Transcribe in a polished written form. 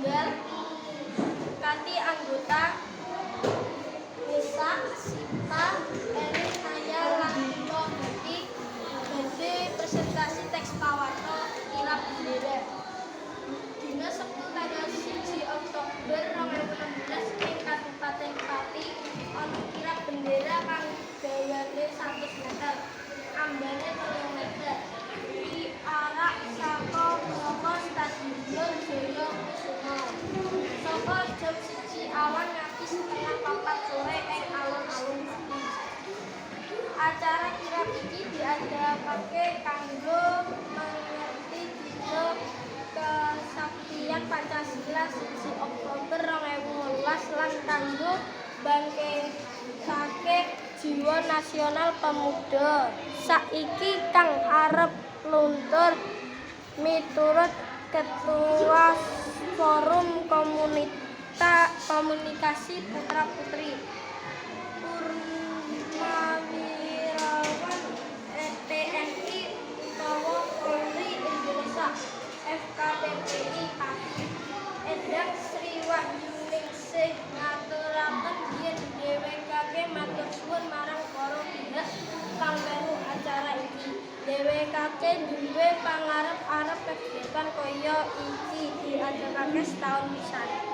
tunggal kanthi anggota Nisa, Sita, Eri, Naya, lan Tito badhe presentasi teks pawarta kirab bendera. Dina Sabtu tanggal 1 Oktober 2016 ing Kabupaten Pati ana kirab bendera kang dawane 100 meter, ambane 3 meter. Diarak saka Bloko Stadion Jaya Kusuma. Saka jam 1 awan nganti setengah 4 sore ing alun-alun Pati. Acara kirab iki diadakake kanggo mangerti dina Kesaktian Pancasila 1 Oktober 2018 lan kanggo bangkitake jiwa nasional pemuda saiki kang arep luntur miturut Ketua Forum Komunikasi Putra Putri Purnawirawan TNI utawa Polri Indonesia FKPPI Pati Endang Sri Wahyuningsih ngaturaken yen dhewekake matur suwun marang para pihak kang melu acara iki. Dhewekake duwé pangarep-arep kegiatan kaya iki diadakake setahun pisan.